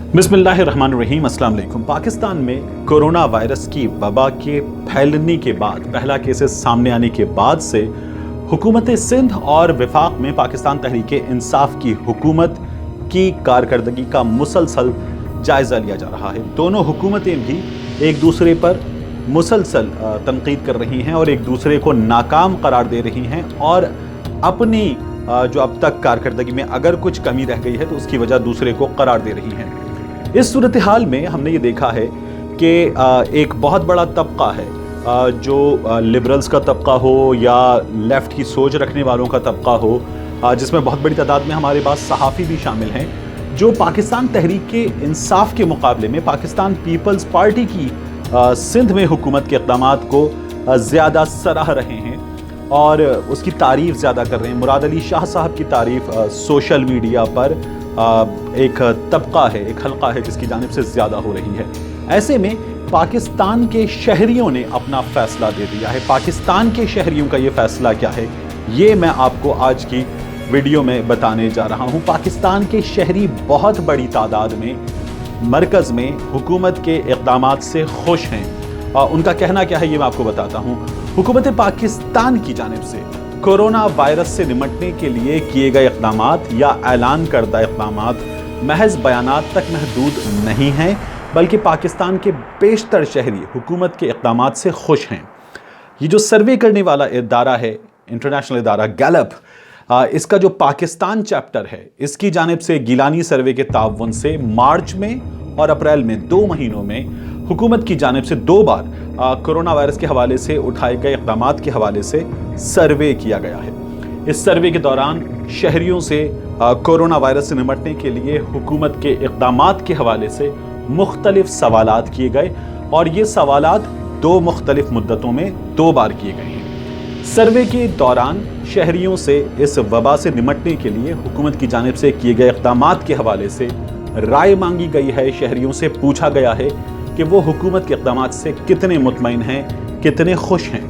बिस्मिल्लाहिर्रहमानिर्रहीम। अस्सलाम वालेकुम। पाकिस्तान में कोरोना वायरस की वबा के फैलने के बाद, पहला केसेस सामने आने के बाद से हुकूमत सिंध और वफाक में पाकिस्तान तहरीक इंसाफ की हुकूमत की कारकर्दगी का मुसलसल जायज़ा लिया जा रहा है। दोनों हुकूमतें भी एक दूसरे पर मुसलसल तनकीद कर रही हैं और एक दूसरे को नाकाम करार दे रही हैं और अपनी जो अब तक कारकर्दगी में अगर कुछ कमी रह गई है तो उसकी वजह दूसरे को करार दे रही हैं। इस सूरत हाल में हमने ये देखा है कि एक बहुत बड़ा तबका है, जो लिबरल्स का तबका हो या लेफ़्ट की सोच रखने वालों का तबका हो, जिसमें बहुत बड़ी तादाद में हमारे पास सहाफ़ी भी शामिल हैं, जो पाकिस्तान तहरीक के इंसाफ के मुकाबले में पाकिस्तान पीपल्स पार्टी की सिंध में हुकूमत के इक़दामात को ज़्यादा सराह रहे हैं और उसकी तारीफ़ ज़्यादा कर रहे हैं। मुराद अली शाह साहब की तारीफ़ सोशल मीडिया पर एक तबका है, एक हल्का है जिसकी जानिब से ज़्यादा हो रही है। ऐसे में पाकिस्तान के शहरियों ने अपना फ़ैसला दे दिया है। पाकिस्तान के शहरियों का ये फ़ैसला क्या है, ये मैं आपको आज की वीडियो में बताने जा रहा हूँ। पाकिस्तान के शहरी बहुत बड़ी तादाद में मरकज़ में हुकूमत के इक़दामात से खुश हैं। उनका कहना क्या है ये मैं आपको बताता हूँ। हुकूमत पाकिस्तान की जानिब से कोरोना वायरस से निमटने के लिए किए गए इक़दामात या ऐलान करदा इक़दामात महज बयानात तक महदूद नहीं हैं, बल्कि पाकिस्तान के बेशतर शहरी हुकूमत के इक़दामात से खुश हैं। ये जो सर्वे करने वाला इदारा है, इंटरनेशनल इदारा गैलप, इसका जो पाकिस्तान चैप्टर है, इसकी जानिब से गिलानी सर्वे के ताउन से मार्च में और अप्रैल में 2 महीनों में हुकूमत की जानिब से 2 बार कोरोना वायरस के हवाले से उठाए गए इक़दामात के हवाले से सर्वे किया गया है। इस सर्वे के दौरान शहरियों से कोरोना वायरस से निमटने के लिए हुकूमत के इक़दामात के हवाले से मुख्तलिफ सवालात किए गए और ये सवालात 2 मुख्तलिफ मुद्दतों में 2 बार किए गए हैं। सर्वे के दौरान शहरियों से इस वबा से निमटने के लिए हुकूमत की जानिब से किए गए इक़दामात के हवाले से राय मांगी गई है। शहरियों से पूछा गया है कि वो हुकूमत के इक़दामात से कितने मुतमईन हैं, कितने खुश हैं।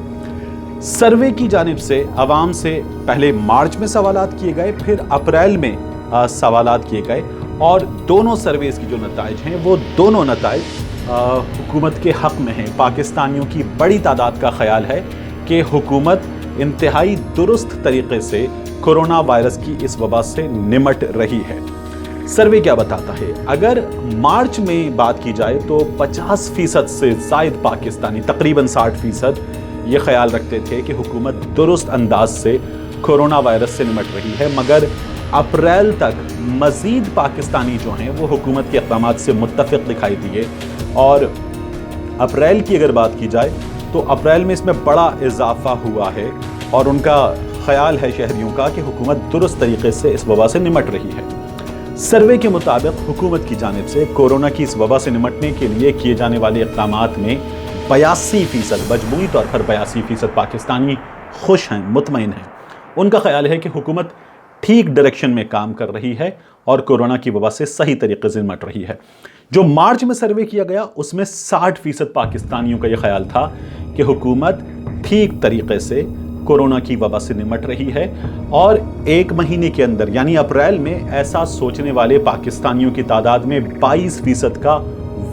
सर्वे की जानिब से आवाम से पहले मार्च में सवालात किए गए, फिर अप्रैल में सवालात किए गए और दोनों सर्वेस की जो नताइज हैं वो दोनों नताइज हुकूमत के हक़ में हैं। पाकिस्तानियों की बड़ी तादाद का ख्याल है कि हुकूमत इंतहाई दुरुस्त तरीक़े से कोरोना वायरस की इस वबा से निमट रही है। सर्वे क्या बताता है? अगर मार्च में बात की जाए तो 50% से ज़ायद पाकिस्तानी, तकरीबन 60%, ये ख्याल रखते थे कि हुकूमत दुरुस्त अंदाज से कोरोना वायरस से निमट रही है, मगर अप्रैल तक मज़ीद पाकिस्तानी जो हैं वो हुकूमत के इक़दामात से मुत्तफ़िक़ दिखाई दिए और अप्रैल की अगर बात की जाए तो अप्रैल में इसमें बड़ा इजाफ़ा हुआ है और उनका ख्याल है शहरियों का कि हुकूमत दुरुस्त तरीक़े से इस वबा से निमट रही है। सर्वे के मुताबिक हुकूमत की जानिब से कोरोना की इस वबा से निमटने के लिए किए जाने वाले इक़दामात में 82%, मजमूई तौर पर 82% पाकिस्तानी खुश हैं, मुतमईन हैं। उनका ख्याल है कि हुकूमत ठीक डायरेक्शन में काम कर रही है और कोरोना की वबा से सही तरीके से निमट रही है। जो मार्च में सर्वे किया गया उसमें 60% पाकिस्तानियों का यह ख्याल था कि हुकूमत ठीक तरीके से कोरोना की वबा से निमट रही है और 1 महीने के अंदर यानी अप्रैल में ऐसा सोचने वाले पाकिस्तानियों की तादाद में 22% का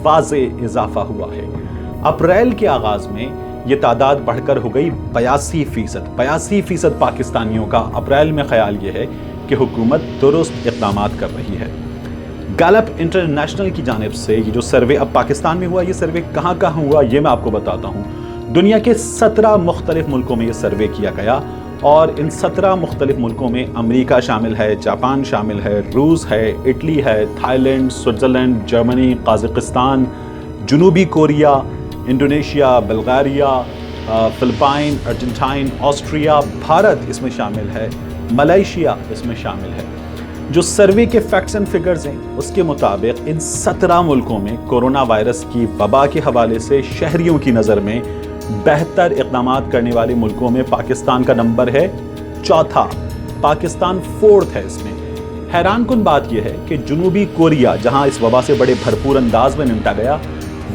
वाज़े इजाफा हुआ है। अप्रैल के आगाज़ में ये तादाद बढ़कर हो गई 82%। 82% पाकिस्तानियों का अप्रैल में ख्याल ये है कि हुकूमत दुरुस्त इक़दामात कर रही है। गैलप इंटरनेशनल की जानिब से ये जो सर्वे अब पाकिस्तान में हुआ, ये सर्वे कहाँ कहाँ हुआ ये मैं आपको बताता हूँ। दुनिया के 17 मुख्तलिफ मुल्कों में ये सर्वे किया गया और इन 17 मुख्तलिफ मुल्कों में अमेरिका शामिल है, जापान शामिल है, रूस है, इटली है, थाईलैंड, स्विट्ज़रलैंड, जर्मनी, काज़ाकिस्तान, जनूबी Korea, Indonesia, Bulgaria, Philippine, Argentine, Austria, Bharat इसमें शामिल है, मलेशिया इसमें शामिल है। जो सर्वे के फैक्ट्स एंड फिगर्स हैं उसके मुताबिक इन 17 मुल्कों में कोरोना वायरस की वबा के हवाले से शहरियों की नज़र में बेहतर इक़दामात करने वाले मुल्कों में पाकिस्तान का नंबर है 4था, पाकिस्तान 4th है इसमें। हैरानकुन बात यह है कि जनूबी कोरिया, जहां इस वबा से बड़े भरपूर अंदाज में निपटा गया,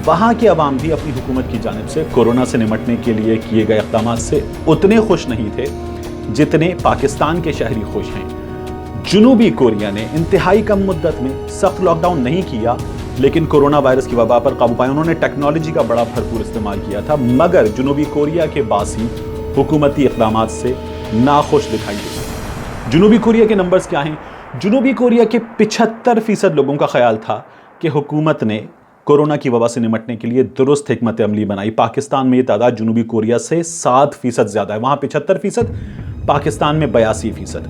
वहां के अवाम भी अपनी हुकूमत की जानिब से कोरोना से निमटने के लिए किए गए इक़दामात से उतने खुश नहीं थे जितने पाकिस्तान के शहरी खुश हैं। जनूबी कोरिया ने इंतहाई कम मुद्दत में सख्त लॉकडाउन नहीं किया, लेकिन कोरोना वायरस की वबा पर काबू पाया। उन्होंने टेक्नोलॉजी का बड़ा भरपूर इस्तेमाल किया था, मगर जनूबी कोरिया के बासी हुकूमती इक़दामात से नाखुश दिखाई दिए। जनूबी कोरिया के नंबर्स क्या हैं? जनूबी कोरिया के 75% लोगों का ख्याल था कि हुकूमत ने कोरोना की वबा से निमटने के लिए दुरुस्त हिकमत अमली बनाई। पाकिस्तान में ये तादाद जनूबी कोरिया से 7% ज़्यादा है, वहाँ 75%, पाकिस्तान में 82%।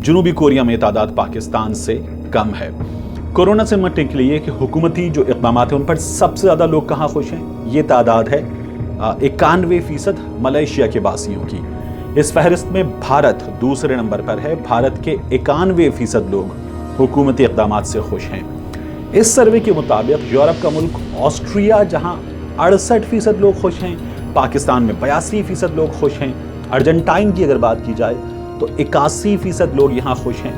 जनूबी कोरिया में तादाद पाकिस्तान से कम है। कोरोना से निमटने के लिए कि हुकूमती जो इक़दामात हैं उन पर सबसे ज़्यादा लोग कहाँ खुश हैं? ये तादाद है 91% मलेशिया के बासियों की। इस फहरिस्त में भारत दूसरे नंबर पर है। भारत के 91% लोग हुकूमती इक़दामात से खुश हैं। इस सर्वे के मुताबिक यूरोप का मुल्क ऑस्ट्रिया, जहां 68% लोग खुश हैं, पाकिस्तान में 82% लोग खुश हैं। अर्जेंटाइन की अगर बात की जाए तो 81% लोग यहाँ खुश हैं।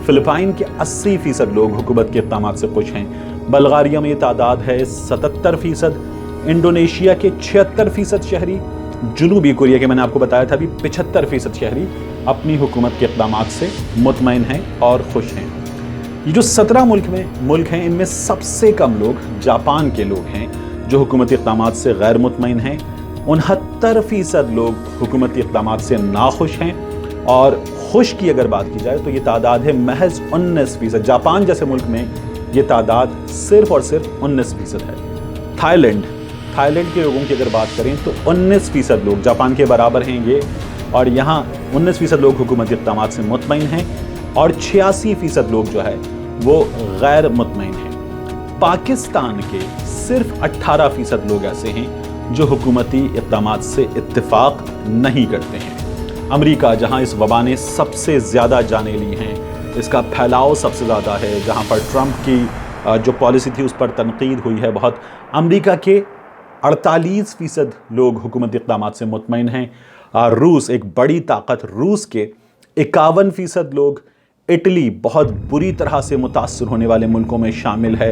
फिलिपाइन के 80% लोग हुकूमत के इक़दामात से खुश हैं। बल्गारिया में ये तादाद है 77%। इंडोनेशिया के 76% शहरी, जनूबी कोरिया के मैंने आपको बताया था अभी 75% शहरी अपनी हुकूमत के इक़दामात से मुतमईन हैं और खुश हैं। ये जो 17 मुल्क हैं, इनमें सबसे कम लोग जापान के लोग हैं जो हुकूमती इक़दामात से गैर मुतमईन हैं। 69% लोग हुकूमती इक़दामात से नाखुश हैं और खुश की अगर बात की जाए तो ये तादाद है महज 19%। जापान जैसे मुल्क में ये तादाद सिर्फ और सिर्फ 19% है। थाईलैंड के लोगों की अगर बात करें तो 19% लोग, जापान के बराबर हैं ये, और यहाँ 19% लोग हुकूमती इक़दामात से मुतमईन हैं और 86% लोग जो है वो गैर मुतमईन हैं। पाकिस्तान के सिर्फ 18% लोग ऐसे हैं जो हुकूमती इक़दामात से इत्तिफाक नहीं करते हैं। अमेरिका, जहां इस वबा ने सबसे ज़्यादा जानें ली हैं, इसका फैलाव सबसे ज़्यादा है, जहां पर ट्रंप की जो पॉलिसी थी उस पर तनकीद हुई है बहुत, अमेरिका के 48% लोग हुकूमती इक़दामात से मुतमईन हैं। रूस, एक बड़ी ताकत, रूस के 51% लोग। इटली बहुत बुरी तरह से मुतासर होने वाले मुल्कों में शामिल है।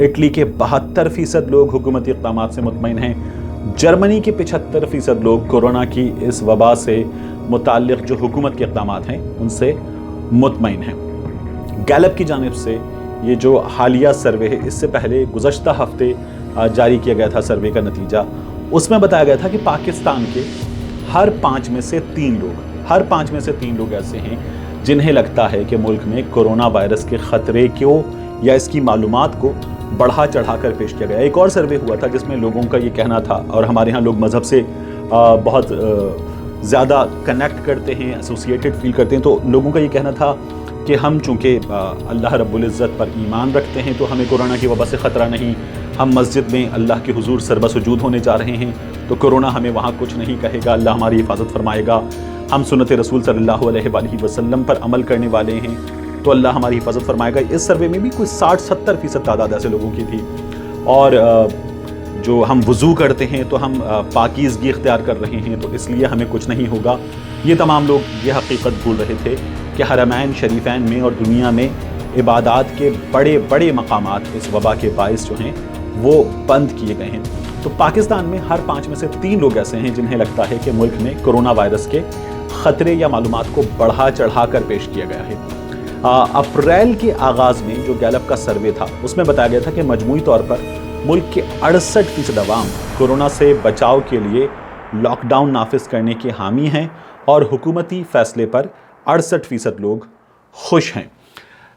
इटली के 72% लोग हुकूमती इक़दामात से मुतमईन हैं। जर्मनी के 75% लोग कोरोना की इस वबा से मुताल्लिक़ जो हुकूमत के इक़दामात हैं उनसे मुतमईन हैं। गैलप की जानिब से ये जो हालिया सर्वे है, इससे पहले गुज़श्ता हफ्ते जारी किया गया था सर्वे का नतीजा, उसमें बताया गया था कि पाकिस्तान के हर 5 में से 3 लोग ऐसे हैं जिन्हें लगता है कि मुल्क में कोरोना वायरस के ख़तरे को या इसकी मालूमात को बढ़ा चढ़ा कर पेश किया गया। एक और सर्वे हुआ था जिसमें लोगों का ये कहना था, और हमारे यहाँ लोग मज़हब से बहुत ज़्यादा कनेक्ट करते हैं, एसोसिएटेड फील करते हैं, तो लोगों का ये कहना था कि हम चूँकि अल्लाह रब्बुल इज़्ज़त पर ईमान रखते हैं तो हमें कोरोना की वबा से ख़तरा नहीं, हम मस्जिद में अल्लाह के हुजूर सरबसुजूद होने जा रहे हैं तो कोरोना हमें वहाँ कुछ नहीं कहेगा, अल्लाह हमारी हिफाजत फरमाएगा। हम सुन्नत रसूल सल्लल्लाहु अलैहि वसल्लम पर अमल करने वाले हैं तो अल्लाह हमारी हिफाजत फरमाएगा। इस सर्वे में भी कोई 60-70% तादाद ऐसे लोगों की थी। और जो हम वज़ू करते हैं तो हम पाकीज़गी इख्तियार कर रहे हैं तो इसलिए हमें कुछ नहीं होगा। ये तमाम लोग ये हकीकत भूल रहे थे कि हरमैन शरीफैन में और दुनिया में इबादात के बड़े बड़े मकामात इस वबा के बाइस जो हैं वो बंद किए गए हैं। तो पाकिस्तान में हर 5 में से 3 लोग ऐसे हैं जिन्हें लगता है कि मुल्क में कोरोना वायरस के ख़तरे या मालूमात को बढ़ा चढ़ा कर पेश किया गया है। अप्रैल के आगाज़ में जो गैलप का सर्वे था उसमें बताया गया था कि मजमूई तौर पर मुल्क के 68% अवाम कोरोना से बचाव के लिए लॉकडाउन नाफिज करने के हामी हैं और हुकूमती फ़ैसले पर 68% लोग खुश हैं।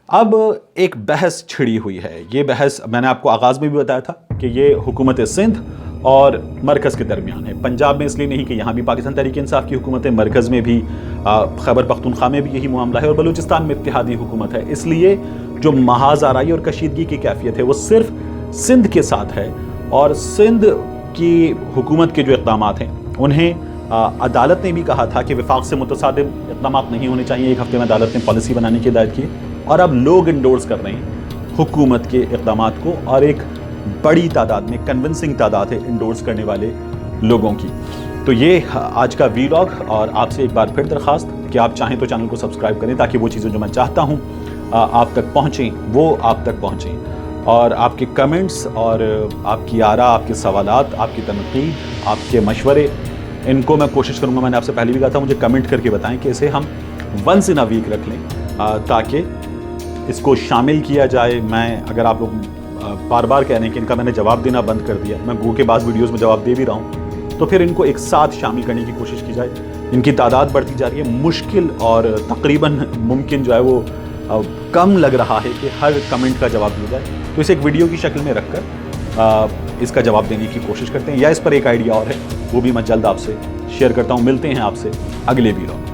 अब एक बहस छिड़ी हुई है। ये बहस मैंने आपको आगाज़ में भी बताया था कि ये हुकूमत सिंध और मरकज़ के दरमियान है। पंजाब में इसलिए नहीं कि यहाँ भी पाकिस्तान तहरीक इंसाफ की हुकूमत है, मरकज़ में भी खैबर पख्तूनख्वा में भी यही मामला है और बलूचिस्तान में इत्तेहादी हुकूमत है। इसलिए जो महाज आराई और कशीदगी की कैफियत है वो सिर्फ सिंध के साथ है और सिंध की हुकूमत के जो इक़दामात हैं उन्हें अदालत ने भी कहा था कि विफाक से मुतसादिम इक़दामात नहीं होने चाहिए। एक हफ्ते में अदालत ने पॉलिसी बनाने की हिदायत की और अब लोग इंडोर्स कर रहे हैं हुकूमत के इक़दामात को और एक बड़ी तादाद में, कन्विंसिंग तादाद है इंडोर्स करने वाले लोगों की। तो ये आज का वीलॉग, और आपसे एक बार फिर दरख्वास्त कि आप चाहें तो चैनल को सब्सक्राइब करें ताकि वो चीज़ें जो मैं चाहता हूँ आप तक पहुँचें वो आप तक पहुँचें। और आपके कमेंट्स और आपकी आरा, आपके सवालात, आपकी तनकीद, आपके मशवरे, इनको मैं कोशिश करूँगा, मैंने आपसे पहले भी कहा था, मुझे कमेंट करके बताएं कि इसे हम वंस इन अ वीक रख लें ताकि इसको शामिल किया जाए। मैं, अगर आप लोग बार बार कह रहे हैं कि इनका मैंने जवाब देना बंद कर दिया, मैं गो के बाद वीडियोस में जवाब दे भी रहा हूँ, तो फिर इनको एक साथ शामिल करने की कोशिश की जाए। इनकी तादाद बढ़ती जा रही है, मुश्किल और तकरीबन मुमकिन जो है वो कम लग रहा है कि हर कमेंट का जवाब दिया जाए। तो इसे एक वीडियो की शक्ल में रखकर इसका जवाब देने की कोशिश करते हैं, या इस पर एक आइडिया और है वो भी मैं जल्द आपसे शेयर करता हूँ। मिलते हैं आपसे अगले वीडियो में।